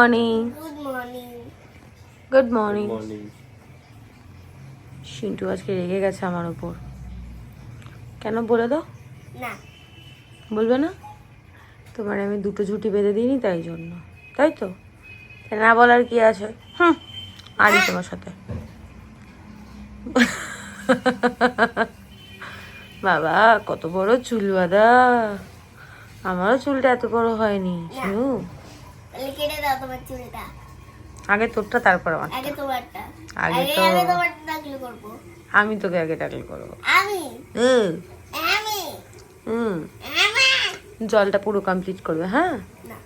Morning. Good morning. Sintu আজকে রেগে গেছে আমার উপর। কেন বলে দাও? না বলবে না? তোমার আমি দুটো ঝুঁটি বেঁধে দিইনি তাই জন্য, তাই তো? না বলার কি আছে? হুম, আরই তোমার সাথে। বাবা কত বড় চুল বাঁধা! আমারও চুলটা এত বড় হয়নি শুনু। কেটে দাও তোমার চুলটা। আগে তোরটা তারপর আমার। আগে তোমারটা। আগে তো আমি তোমারটা টাকলু করব। আমি তোকে আগে টাকল করবো। আমি আমি হুম, আমি জলটা পুরো কমপ্লিট করবে। হ্যাঁ, না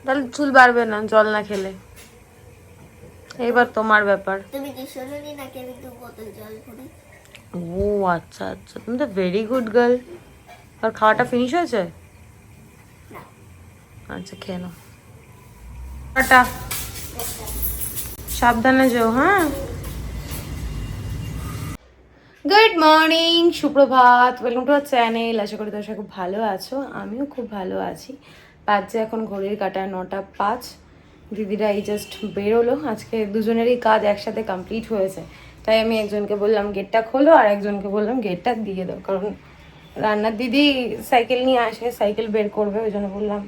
তাহলে চুল বাড়বে না জল না খেলে। এবার তোমার ব্যাপার। তুমি কি শুনোনি নাকি আমি 2 বোতল জল ভরি? ও আচ্ছা আচ্ছা, তুমি তো ভেরি গুড গার্ল। আর খাওয়াটা ফিনিশ হয়েছে? না আচ্ছা, খেয়ে নাও। টাটা, সাবধানে যেও। হ্যাঁ, গুড মর্নিং, সুপ্রভাত, ওয়েলকাম টু আওয়ার চ্যানেল। আশা করি তোমরা খুব ভালো আছো, আমিও খুব ভালো আছি। বাজছে এখন ঘড়ির কাঁটায় 9:05। দিদিরা এই জাস্ট বেরোলো। আজকে দুজনেরই কাজ একসাথে কমপ্লিট হয়েছে, তাই আমি একজনকে বললাম গেটটা খোলো আর একজনকে বললাম গেটটা দিয়ে দাও, কারণ রান্নার দিদি সাইকেল নিয়ে আসে, সাইকেল বের করবে, ওই জন্য বললাম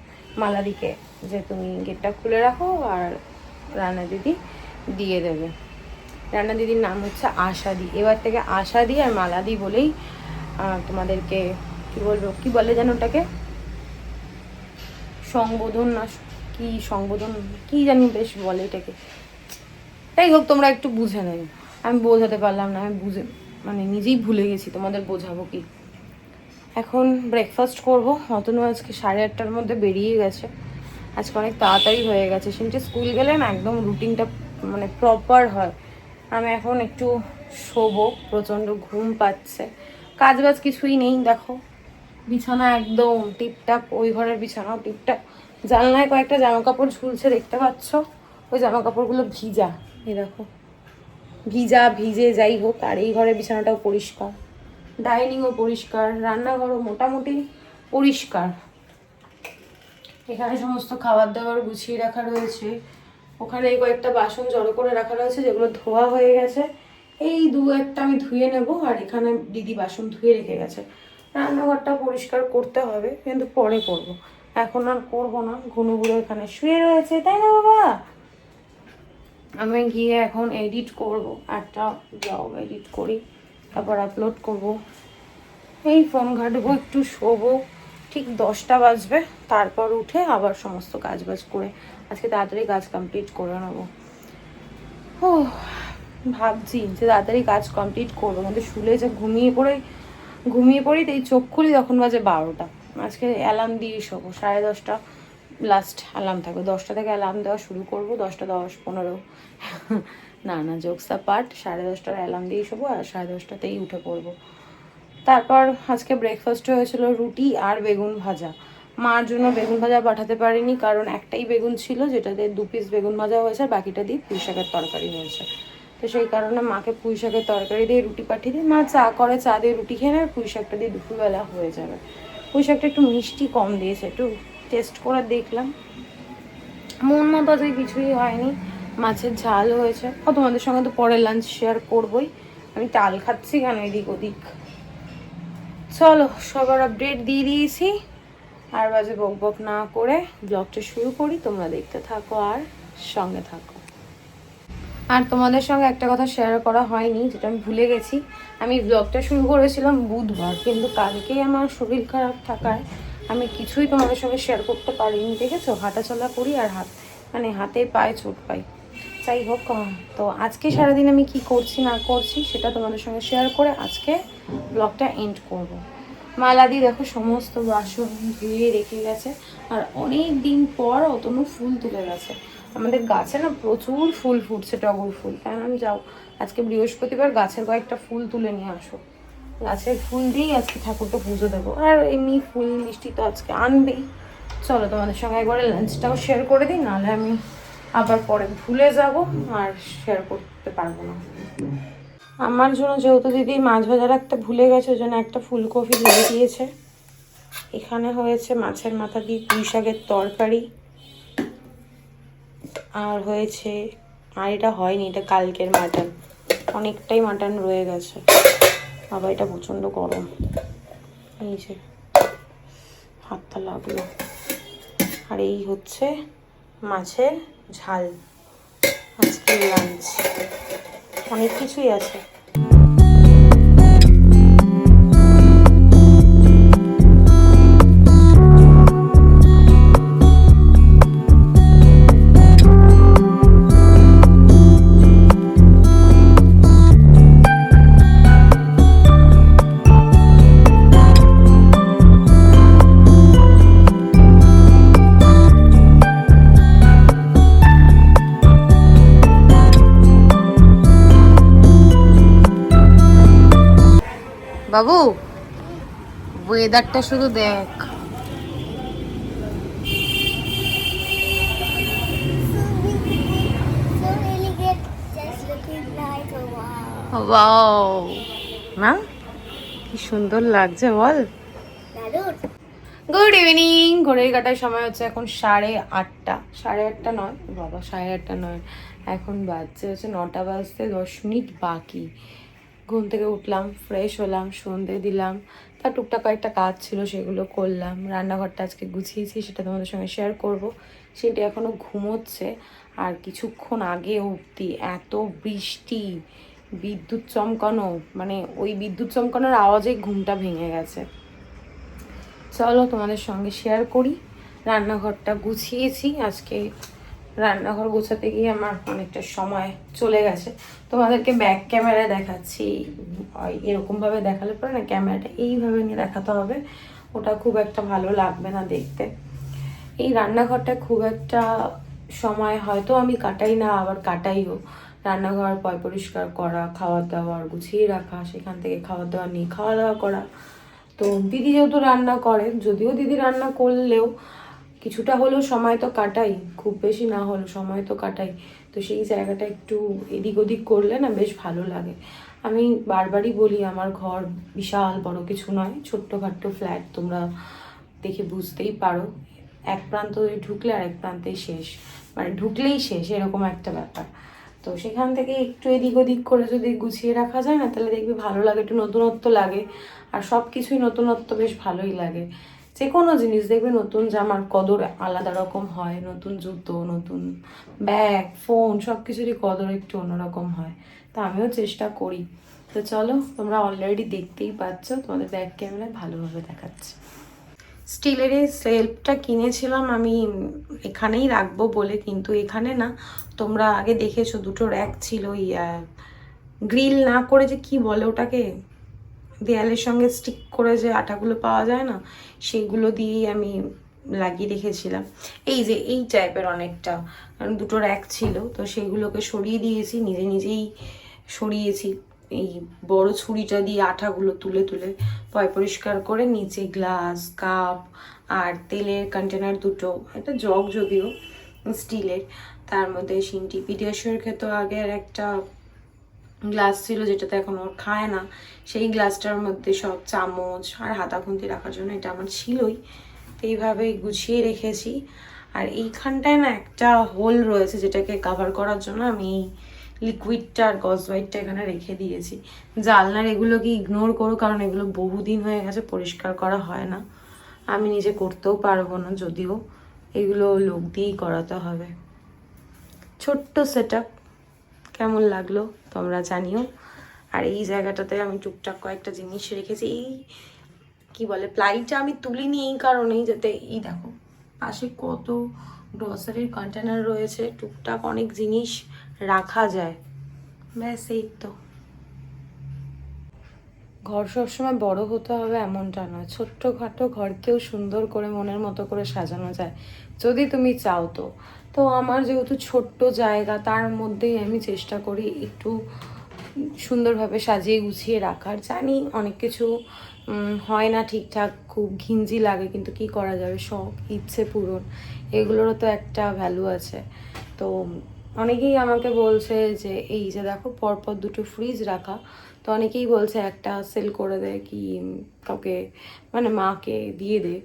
মালাদিকে যে তুমি গেটটা খুলে রাখো আর রান্নার দিদি দিয়ে দেবে। রান্না দিদির নাম হচ্ছে আশাদি। এবার থেকে আশাদি আর মালাদি বলেই তোমাদেরকে কি বলবো, কি বলে যেন ওটাকে, সংবোধন না কি সংবোধন কি জানি বেশ বলে এটাকে। তাই হোক, তোমরা একটু বুঝে নেবে। আমি বোঝাতে পারলাম না, আমি বুঝে মানে নিজেই ভুলে গেছি তোমাদের বোঝাবো কি। এখন ব্রেকফাস্ট করবো। অতনু আজকে 8:30টার মধ্যে বেরিয়ে গেছে, আজকে অনেক তাড়াতাড়ি হয়ে গেছে। শুনছি স্কুল গেলে না একদম রুটিনটা মানে প্রপার হয়। আমি এখন একটু শোবো, প্রচণ্ড ঘুম পাচ্ছে। কাজ বাজ কিছুই নেই, দেখো বিছানা একদম টিপটাপ, ওই ঘরের বিছানাও টিপটাপ। জানলায় কয়েকটা জামা কাপড় ঝুলছে দেখতে পাচ্ছ, ওই জামা কাপড়গুলো ভিজা। এই দেখো ভিজা ভিজে যাই হোক। আর এই ঘরের বিছানাটাও পরিষ্কার, ডাইনিংও পরিষ্কার, রান্নাঘরও মোটামুটি পরিষ্কার। এখানে সমস্ত খাবার দাবার গুছিয়ে রাখা রয়েছে। ওখানে এই কয়েকটা বাসন জড়ো করে রাখা রয়েছে যেগুলো ধোয়া হয়ে গেছে, এই 2-1টা আমি ধুয়ে নেব। আর এখানে দিদি বাসন ধুয়ে রেখে গেছে। রান্নাঘরটা পরিষ্কার করতে হবে, কিন্তু পরে করব, এখন আর করবো না। ঘুনুগুলো এখানে শুয়ে রয়েছে, তাই না বাবা? আমি গিয়ে এখন এডিট করব, একটা ব্লগ এডিট করি, তারপর আপলোড করব। এই ফোন ঘাটবো, একটু শোবো, ঠিক 10টা বাজবে। তারপর উঠে আবার সমস্ত কাজ বাজ করে আজকে তাড়াতাড়ি কাজ কমপ্লিট করে নেবো। ও, ভাবছি যে তাড়াতাড়ি কাজ কমপ্লিট করবো, কিন্তু শুলে যে ঘুমিয়ে পড়ি তো এই চোখ খুলি তখন বাজে 12টা। আজকে অ্যালার্ম দিয়ে শোবো, 10:30 লাস্ট অ্যালার্ম থাকবে। 10টা থেকে অ্যালার্ম দেওয়া শুরু করবো, 10টা 10-15। না না, জোকসা পার্ট, 10:30টার অ্যালার্ম দিয়ে শোবো আর 10:30টাতেই উঠে পড়বো। তারপর আজকে ব্রেকফাস্টে হয়েছিল রুটি আর বেগুন ভাজা। মার জন্য বেগুন ভাজা পাঠাতে পারিনি, কারণ একটাই বেগুন ছিল, যেটাতে 2 পিস বেগুন ভাজা হয়েছে, বাকিটা দিয়ে পুঁই শাকের তরকারি হয়েছে। তো সেই কারণে মাকে পুঁই শাকের তরকারি দিয়ে রুটি পাঠিয়ে দিই। মা চা করে, চা দিয়ে রুটি খেয়ে নেবে, পুঁই শাকটা দিয়ে দুপুরবেলা হয়ে যাবে। পুঁই শাকটা একটু মিষ্টি কম দিয়েছে, একটু টেস্ট করে দেখলাম, মন মতো আজকে কিছুই হয়নি। মাছের ঝাল হয়েছে। ও তোমাদের সঙ্গে তো পরে লাঞ্চ শেয়ার করবোই। আমি তাল খাচ্ছি কেন এদিক ওদিক। চলো, সবার আপডেট দিয়ে দিয়েছি, আর বাজে বক বক না করে ব্লগটা শুরু করি। তোমরা দেখতে থাকো আর সঙ্গে থাকো। আর তোমাদের সঙ্গে একটা কথা শেয়ার করা হয়নি, যেটা আমি ভুলে গেছি। আমি ব্লগটা শুরু করেছিলাম বুধবার, কিন্তু কালকেই আমার শরীর খারাপ থাকায় আমি কিছুই তোমাদের সঙ্গে শেয়ার করতে পারিনি। দেখেছো, হাঁটাচলা করি আর হাতে পায়ে চোট পাই। যাই হোক, তো আজকে সারাদিন আমি কি করছি না করছি সেটা তোমাদের সঙ্গে শেয়ার করে আজকে ব্লগটা এন্ড করব। মালাদি দেখো সমস্ত বাসন ধুয়ে রেখে গেছে, আর অনেক দিন পর অতনু ফুল তুলে গেছে। আমাদের গাছে না প্রচুর ফুল ফুটছে, টগর ফুল। কারণ আমি যাও আজকে বৃহস্পতিবার, গাছের কয়েকটা ফুল তুলে নিয়ে আসো, গাছের ফুল দিয়েই আজকে ঠাকুরকে পুজো দেবো। আর এমনি ফুল মিষ্টি তো আজকে আনবেই। চলো তোমাদের সঙ্গে একবারে লাঞ্চটাও শেয়ার করে দিই, নাহলে আমি আবার পরে ভুলে যাব আর শেয়ার করতে পারবো না। আমার জন্য যেহেতু দিদি মাছ ভাজা রাখতে ভুলে গেছে, ওই জন্য একটা ফুলকপি ভেজে দিয়েছে। এখানে হয়েছে মাছের মাথা দিয়ে পুঁই শাকের তরকারি, আর হয়েছে, আর এটা হয়নি, এটা কালকের মাটন, অনেকটাই মাটন রয়ে গেছে। আবার এটা প্রচণ্ড গরম, এই যে হাতটা লাগলো। আর এই হচ্ছে মাছের ঝাল, আজকের লাঞ্চ। অনেক কিছুই আছে। বাবু, ওয়েদারটা শুধু দেখ। So elegant, just looking like a wow. Wow, না কি সুন্দর লাগছে বল। দারুণ। Good evening. ঘড়ির কাটার সময় হচ্ছে এখন 8:30। 8:30 নয় বাবা, 8:30 নয়, এখন বাজছে হচ্ছে 9টা বাজতে 10 মিনিট বাকি। ঘুম থেকে উঠলাম, ফ্রেশ হলাম, সন্ধে দিলাম, তার টুকটাক কয়েকটা কাজ ছিল সেগুলো করলাম। রান্নাঘরটা আজকে গুছিয়েছি, সেটা তোমাদের সঙ্গে শেয়ার করব। সেটা এখনও ঘুমোচ্ছে। আর কিছুক্ষণ আগে অবধি এত বৃষ্টি, বিদ্যুৎ চমকানো, মানে ওই বিদ্যুৎ চমকানোর আওয়াজে ঘুমটা ভেঙে গেছে। চলো তোমাদের সঙ্গে শেয়ার করি। রান্নাঘরটা গুছিয়েছি আজকে। রান্নাঘর গোছাতে গিয়ে আমার অনেকটা সময় চলে গেছে। তোমাদেরকে ব্যাক ক্যামেরায় দেখাচ্ছি। এরকমভাবে দেখালে পরে না, ক্যামেরাটা এইভাবে নিয়ে দেখাতে হবে, ওটা খুব একটা ভালো লাগবে না দেখতে। এই রান্নাঘরটা খুব একটা সময় হয়তো আমি কাটাই না, আবার কাটাইও। রান্নাঘর পরিষ্কার করা, খাওয়ার দাওয়ার গুছিয়ে রাখা, সেখান থেকে খাওয়ার দাওয়ার নিয়ে খাওয়া দাওয়া করা। তো দিদি যেহেতু রান্না করে, যদিও দিদি রান্না করলেও কিছুটা হলেও সময় তো কাটাই, খুব বেশি না হলেও সময় তো কাটাই। তো সেই জায়গাটা একটু এদিক ওদিক করলে না বেশ ভালো লাগে। আমি বারবারই বলি, আমার ঘর বিশাল বড় কিছু নয়, ছোট্টখাট্টো ফ্ল্যাট, তোমরা দেখে বুঝতেই পারো। এক প্রান্ত ঢুকলে আর এক প্রান্তেই শেষ, মানে ঢুকলেই শেষ, এরকম একটা ব্যাপার। তো সেখান থেকে একটু এদিক ওদিক করে যদি গুছিয়ে রাখা যায় না, তাহলে দেখবি ভালো লাগে, একটু নতুনত্ব লাগে। আর সব কিছুই নতুনত্ব বেশ ভালোই লাগে। যে কোনো জিনিস দেখবে, নতুন জামার কদর আলাদা রকম হয়, নতুন জুতো, নতুন ব্যাগ, ফোন, সব কিছুরই কদর একটু অন্যরকম হয়। তা আমিও চেষ্টা করি। তো চলো, তোমরা অলরেডি দেখতেই পাচ্ছ, তোমাদের ব্যাক ক্যামেরায় ভালোভাবে দেখাচ্ছে। স্টিলের এই সেলফটা কিনেছিলাম আমি এখানেই রাখবো বলে, কিন্তু এখানে না, তোমরা আগে দেখেছো দুটো র্যাক ছিল, গ্রিল না করে, যে কি বলে ওটাকে, দেয়ালের সঙ্গে স্টিক করে যে আঠাগুলো পাওয়া যায় না, সেইগুলো দিয়েই আমি লাগিয়ে রেখেছিলাম। এই যে এই টাইপের অনেকটা, কারণ দুটো র্যাক ছিল, তো সেইগুলোকে সরিয়ে দিয়েছি, নিজে নিজেই সরিয়েছি। এই বড় ছুরিটা দিয়ে আঠাগুলো তুলে তুলে পরিষ্কার করে, নিচে গ্লাস, কাপ আর তেলের কন্টেনার দুটো, একটা জগ যদিও স্টিলের, তার মধ্যে সিনটি পিডিয়াশিওর খেত আগের একটা গ্লাস ছিল, যেটাতে এখন ওর খায় না, সেই গ্লাসটার মধ্যে সব চামচ আর হাতা খুন্তি রাখার জন্য এটা আমার ছিলই। তো এইভাবেই গুছিয়ে রেখেছি। আর এইখানটায় না একটা হোল রয়েছে, যেটাকে কভার করার জন্য আমি লিকুইডটা আর গজ হোয়াইটটা এখানে রেখে দিয়েছি। জানলার এগুলোকে ইগনোর করো, কারণ এগুলো বহুদিন হয়ে গেছে, পরিষ্কার করা হয় না। আমি নিজে করতেও পারবো না, যদিও এগুলো লোক দিয়েই করাতে হবে। ছোট্ট সেট আপ, কেমন লাগলো তোমরা জানিও। আর এই জায়গাটাতে আমি টুকটাক কয়েকটা জিনিস রেখেছি। এই কি বলে, প্লাইটা আমি তুলিনি এই কারণেই, যাতে এই দেখো পাশে কত গ্রসারির কন্টেনার রয়েছে, টুকটাক অনেক জিনিস রাখা যায়। ব্যাস এই তো। ঘর সবসময় বড় হতে হবে এমনটা নয়, ছোট্টখাটো ঘরকেও সুন্দর করে মনের মতো করে সাজানো যায়, যদি তুমি চাও। তো তো আমার যেহেতু ছোট্ট জায়গা, তার মধ্যেই আমি চেষ্টা করি একটু সুন্দরভাবে সাজিয়ে গুছিয়ে রাখার। জানি অনেক কিছু হয় না ঠিকঠাক, খুব ঘিঞ্জি লাগে, কিন্তু কি করা যাবে, শখ ইচ্ছে পূরণ, এগুলোরও তো একটা ভ্যালু আছে। তো অনেকেই আমাকে বলছে যে এই যে দেখো পরপর দুটো ফ্রিজ রাখা, তো অনেকেই বলছে একটা সেল করে দেয় কি কাউকে, মানে মাকে দিয়ে দে।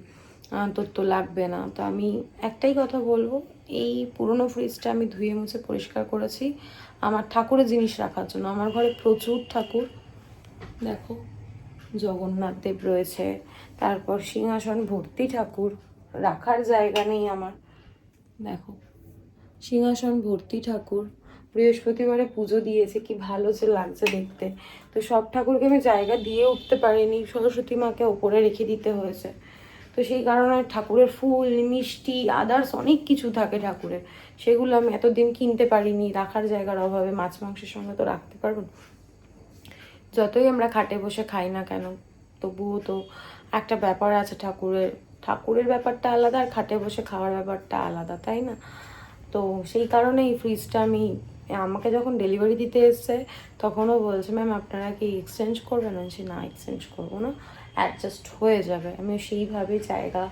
তোর তো লাগবে না। তো আমি একটাই কথা বলবো, এই পুরনো ফ্রিজটা আমি ধুয়ে মুছে পরিষ্কার করেছি আমার ঠাকুরের জিনিস রাখার জন্য। আমার ঘরে প্রচুর ঠাকুর, দেখো জগন্নাথ দেব রয়েছে, তারপর সিংহাসন ভর্তি ঠাকুর, রাখার জায়গা নেই আমার, দেখো সিংহাসন ভর্তি ঠাকুর। বৃহস্পতিবারে পুজো দিয়েছে, কি ভালো যে লাগছে দেখতে। তো সব ঠাকুরকে আমি জায়গা দিয়ে উঠতে পারিনি, সরস্বতী মাকে ওপরে রেখে দিতে হয়েছে। তো সেই কারণে ঠাকুরের ফুল মিষ্টি আদার্স অনেক কিছু থাকে ঠাকুরের, সেগুলো আমি এতদিন কিনতে পারিনি রাখার জায়গার অভাবে। মাছ মাংসের সঙ্গে তো রাখতে পারবো না। যতই আমরা খাটে বসে খাই না কেন, তবুও তো একটা ব্যাপার আছে ঠাকুরের। ঠাকুরের ব্যাপারটা আলাদা আর খাটে বসে খাওয়ার ব্যাপারটা আলাদা, তাই না? তো সেই কারণে এই ফ্রিজটা আমাকে যখন ডেলিভারি দিতে এসছে তখনও বলছে, ম্যাম আপনারা কি এক্সচেঞ্জ করবেন? আমি না, এক্সচেঞ্জ করবো না, অ্যাডজাস্ট হয়ে যাবে। আমি সেইভাবে জায়গা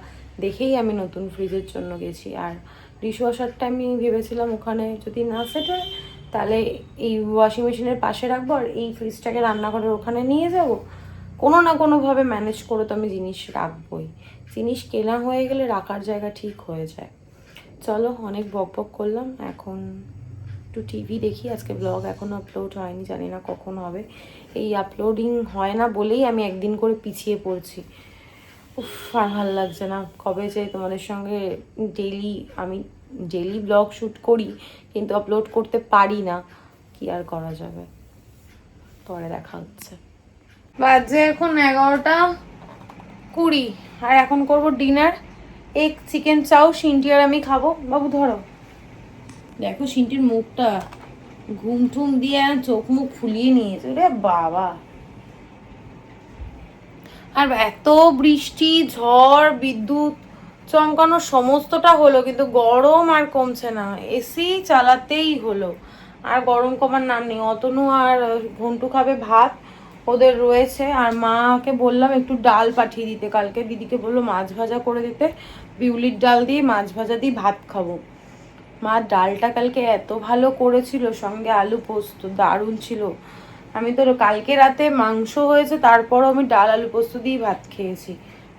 দেখেই আমি নতুন ফ্রিজের জন্য গেছি। আর ডিশওয়াশারটা আমি ভেবেছিলাম ওখানে যদি না সেট হয় তাহলে এই ওয়াশিং মেশিনের পাশে রাখবো আর এই ফ্রিজটাকে রান্নাঘরের ওখানে নিয়ে যাব। কোনো না কোনোভাবে ম্যানেজ করে তো আমি জিনিস রাখবোই। জিনিস কেনা হয়ে গেলে রাখার জায়গা ঠিক হয়ে যায়। চলো, অনেক বক বক করলাম, এখন একটু টিভি দেখি। আজকে ব্লগ এখনও আপলোড হয়নি, জানি না কখন হবে। এই আপলোডিং হয় না বলেই আমি একদিন করে পিছিয়ে পড়ছি। উফ, আর ভালো লাগছে না। কবে যে তোমাদের সঙ্গে আমি ডেইলি ব্লগ শ্যুট করি কিন্তু আপলোড করতে পারি না, কি আর করা যাবে। পরে দেখা হচ্ছে। বাজে এখন 11:20 আর এখন করব ডিনার। এক চিকেন চাও সিন্টি আর আমি খাবো। বাবু ধরো, দেখো সিন্টির মুখটা ঘুম টুম দিয়ে চোখ মুখ ফুলিয়ে নিয়েছে রে বাবা। আর এত বৃষ্টি ঝড় বিদ্যুৎ চমকানো সমস্তটা হলো, কিন্তু গরম আর কমছে না। এসি চালাতেই হলো, আর গরম কমার নাম নেই। অতনু আর ঘন্টু খাবে ভাত, ওদের রয়েছে। আর মাকে বললাম একটু ডাল পাঠিয়ে দিতে, কালকে দিদিকে বললো মাছ ভাজা করে দিতে, বিউলির ডাল দিয়ে মাছ ভাজা দিয়ে ভাত খাবো। মা ডালটা কালকে এত ভালো করেছিল, সঙ্গে আলু পোস্ত দারুণ ছিল। আমি তো কালকে রাতে মাংস হয়েছে, তারপরও আমি ডাল আলু পোস্ত দিয়ে ভাত খেয়েছি।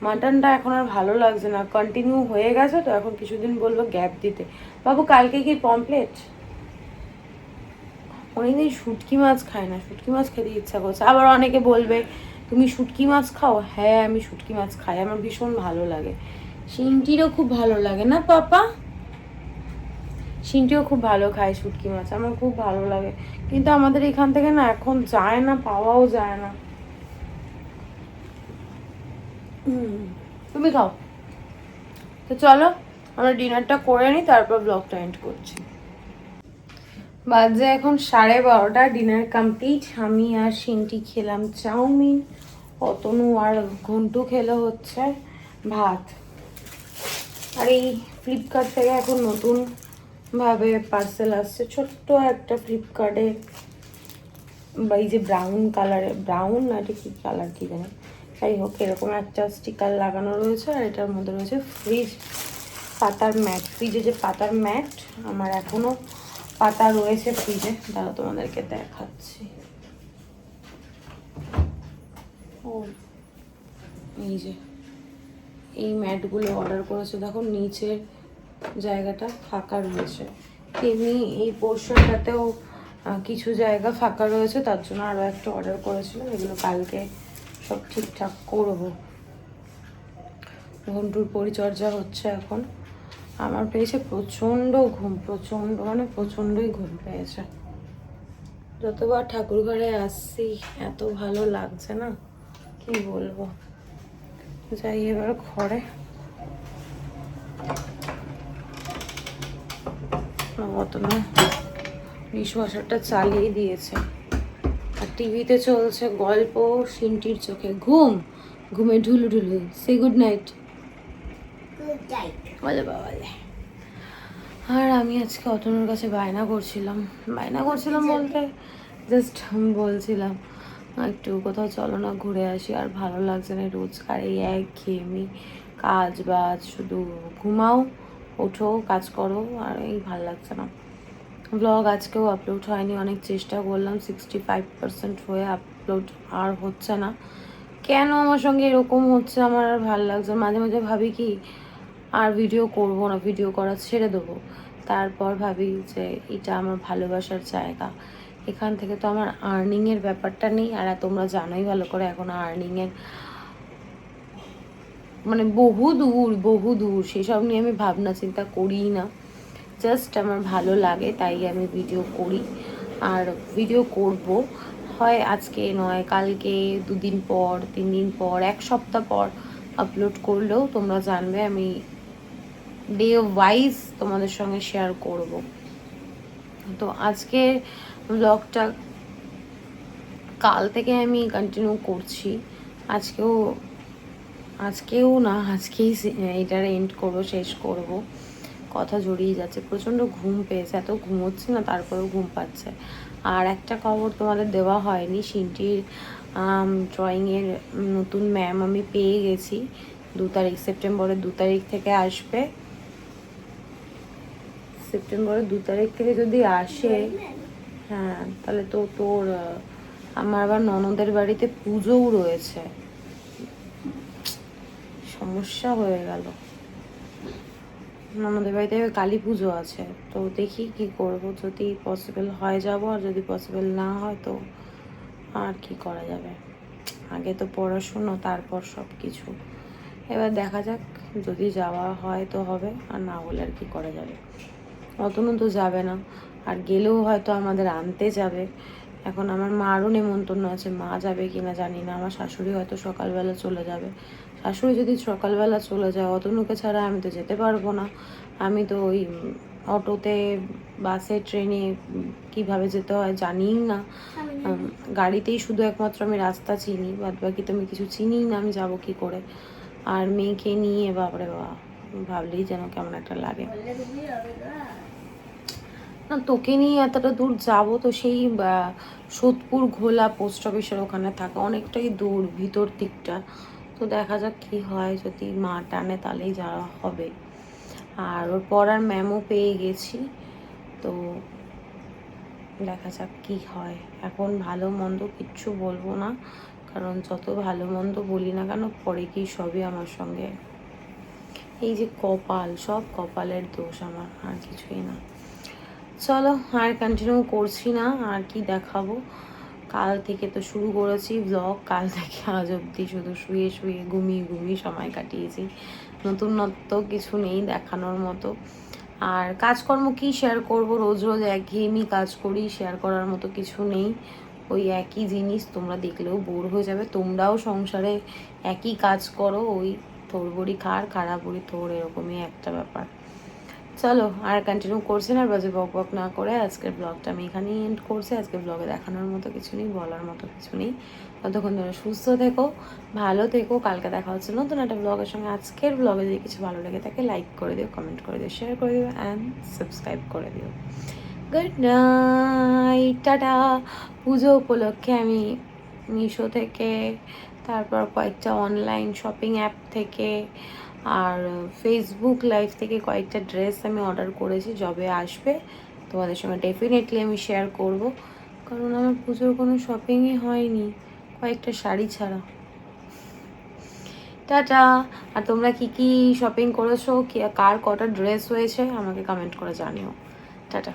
মাটনটা এখন আর ভালো লাগছে না, কন্টিনিউ হয়ে গেছে তো এখন কিছুদিন বলবো গ্যাপ দিতে। বাবু কালকে কি পমপ্লেট? অনেকদিন শুটকি মাছ খায় না, শুটকি মাছ খেতে ইচ্ছা করছে। আবার অনেকে বলবে তুমি শুটকি মাছ খাও? হ্যাঁ, আমি শুটকি মাছ খাই, আমার ভীষণ ভালো লাগে। সিন্টিরও খুব ভালো লাগে না পাপা? সিন্টিও খুব ভালো খায় শুটকি মাছ, আমার খুব ভালো লাগে। কিন্তু আমাদের এখান থেকে না এখন যায় না, পাওয়াও যায় না। তুমি খাও। তো চলো আমরা ডিনারটা করে নিই, তারপর ব্লগটা এন্ড করছি। বাজে এখন 12:30, ডিনার কমপ্লিট। আমি আর সিন্টি খেলাম চাউমিন, অতনু আর ঘন্টু খেলো হচ্ছে ভাত। আর এই ফ্লিপকার্ট থেকে এখন নতুন ভাবে পার্সেল আসছে, ছোট্ট একটা ফ্লিপকার্টে। এই যে ব্রাউন কালারের, ব্রাউন না এটা কি কালার কি জানি, যাই হোক এরকম একটা স্টিকার লাগানো রয়েছে। আর এটার মধ্যে রয়েছে ফ্রিজ পাতার ম্যাট। ফ্রিজে যে পাতার ম্যাট, আমার এখনো পাতা রয়েছে ফ্রিজে, তারা তোমাদেরকে দেখাচ্ছি। ও এই যে এই ম্যাটগুলো অর্ডার করেছে, দেখো নিচের জায়গাটা ফাঁকা রয়েছে, তেমনি এই পোর্শনটাতেও কিছু জায়গা ফাঁকা রয়েছে, তার জন্য আরও একটা অর্ডার করেছিলাম। এগুলো কালকে সব ঠিকঠাক করবো। ঘন্টুর পরিচর্যা হচ্ছে এখন। আমার পেয়েছে প্রচণ্ড ঘুম, প্রচণ্ড মানে প্রচণ্ডই ঘুম পেয়েছে। যতবার ঠাকুর ঘরে আসছি এত ভালো লাগছে না, কি বলবো। যাই এবার ঘরে। অত না ডিশওয়াশারটা চালিয়ে দিয়েছে, আর টিভিতে চলছে গল্প সিন্টির চোখে ঘুম, ঘুমে ঢুলু ঢুলু। সে গুড নাইট। বলে বাবালে। আর আমি আজকে অতনুর কাছে বায়না করছিলাম বলতে জাস্ট বলছিলাম একটু কোথাও চলো না ঘুরে আসি, আর ভালো লাগছে না রোজকার এই একঘেয়েমি কাজ বাজ, শুধু ঘুমাও ওঠো কাজ করো, আর এই ভালো লাগছে না। ব্লগ আজকেও আপলোড হয়নি, অনেক চেষ্টা করলাম, 65% হয়ে আপলোড আর হচ্ছে না। কেন আমার সঙ্গে এরকম হচ্ছে আমার আর ভালো লাগছে না। মাঝে মাঝে ভাবি কি আর ভিডিও করব না, ভিডিও করা ছেড়ে দেবো। তারপর ভাবি যে এটা আমার ভালোবাসার জায়গা, এখান থেকে তো আমার আর্নিংয়ের ব্যাপারটা নেই। আর তোমরা জানোই ভালো করে এখন আর্নিংয়ের মানে বহু দূর সেসব নিয়ে আমি ভাবনা চিন্তা করিই না। জাস্ট আমার ভালো লাগে তাই আমি ভিডিও করি, আর ভিডিও করব হয় আজকে নয় কালকে, 2 দিন পর, 3 দিন পর, 1 সপ্তাহ পর আপলোড করলেও তোমরা জানবে। আমি ডে ওয়াইজ তোমাদের সঙ্গে শেয়ার করব। তো আজকে ব্লগটা কাল থেকে আমি কন্টিনিউ করছি। আজকেও না, আজকেই এটার এন্ড করব, শেষ করব। কথা জড়িয়ে যাচ্ছে, প্রচণ্ড ঘুম পেয়েছে, এত ঘুমোচ্ছি না তারপরেও ঘুম পাচ্ছে। আর একটা খবর তোমাদের দেওয়া হয়নি, সিনটির ড্রয়িংয়ের নতুন ম্যাম আমি পেয়ে গেছি। 2 তারিখ, সেপ্টেম্বরের 2 তারিখ থেকে আসবে। সেপ্টেম্বরের 2 তারিখ থেকে যদি আসে, হ্যাঁ, তাহলে তো তোর আমার আবার ননদের বাড়িতে পুজোও রয়েছে, সমস্যা হয়ে গেল। আমাদের বাড়িতে কালী পুজো আছে, তো দেখি কি করব। যদি পসিবল হয় যাব, আর যদি পসিবল না হয় তো আর কি করা যাবে। আগে তো পড়াশুনো, তারপর সব কিছু। এবার দেখা যাক, যদি যাওয়া হয় তো হবে, আর না হলে আর কি করা যাবে। অতনু তো যাবে না, আর গেলেও হয়তো আমাদের আনতে যাবে। এখন আমার মারও নেমন্তন্ন আছে, মা যাবে কিনা জানি না। আমার শাশুড়ি হয়তো সকালবেলা চলে যাবে। শাশুড়ি যদি সকালবেলা চলে যায়, অতনুকে ছাড়া আমি তো যেতে পারবো না। আমি তো ওই অটোতে, বাসে, ট্রেনে কিভাবে যেতে হয় জানিই না। গাড়িতেই শুধু একমাত্র আমি রাস্তা চিনি, বাদ বাকি তো আমি কিছু চিনি না। আমি যাব কি করে? আর মেয়েকে নিয়ে বাপরে বাবা, ভাবলেই যেন কেমন একটা লাগে। না, তোকে নিয়ে এতটা দূর যাব তো সেই সোদপুর ঘোলা পোস্ট অফিসের ওখানে থাকে, অনেকটাই দূর ভিতর দিকটা। তো দেখা যাক কি হয়, যদি মা টানে তাহলেই যাওয়া হবে। আর ওর পড়ার ম্যামও পেয়ে গেছি, তো দেখা যাক কি হয়। এখন ভালো মন্দ কিচ্ছু বলবো না, কারণ যত ভালো মন্দ বলি না কেন, পরে কি সবই আমার সঙ্গে। এই যে কপাল, সব কপালের দোষ আমার, আর কিছুই না। চলো, আর কন্টিনিউ করছি না, আর কি দেখাবো। কাল থেকে তো শুরু করেছি ব্লগ, কাল থেকে আজ অবধি শুধু শুয়ে শুয়ে ঘুমিয়ে সময় কাটিয়েছি। নতুনত্ব কিছু নেই দেখানোর মতো। আর কাজকর্ম কি শেয়ার করব, রোজ রোজ একঘেয়েমি কাজ করি, শেয়ার করার মতো কিছু নেই। ওই একই জিনিস তোমরা দেখলেও বোর হয়ে যাবে। তোমরাও সংসারে একই কাজ করো, ওই তোর বড়ি খার, খারাপ বড়ি তোর, এরকমই একটা ব্যাপার। চলো, আর কন্টিনিউ করছি না, বাজে বক বক না করে আজকের ব্লগটা আমি এখানেই এন্ড করছি। আজকের ব্লগে দেখানোর মতো কিছু নেই, বলার মতো কিছু নেই। ততক্ষণ তোমরা সুস্থ থেকো, ভালো থেকো। কালকে দেখা হচ্ছে নতুন একটা ব্লগের সঙ্গে। আজকের ব্লগে যদি কিছু ভালো লেগে থাকে, লাইক করে দিও, কমেন্ট করে দিও, শেয়ার করে দিও অ্যান্ড সাবস্ক্রাইব করে দিও। Good night, tata. পুজো উপলক্ষে আমি মিশো থেকে, তারপর কয়েকটা অনলাইন শপিং অ্যাপ থেকে, আর ফেসবুক লাইভ থেকে কয়েকটা ড্রেস আমি অর্ডার করেছি। যবে আসবে তোমাদের সঙ্গে ডেফিনেটলি আমি শেয়ার করব, কারণ আমার পুজোর কোনো শপিংই হয়নি কয়েকটা শাড়ি ছাড়া। টাটা। আর তোমরা কি কি শপিং করেছো, কার কটা ড্রেস হয়েছে আমাকে কমেন্ট করে জানিও। টাটা।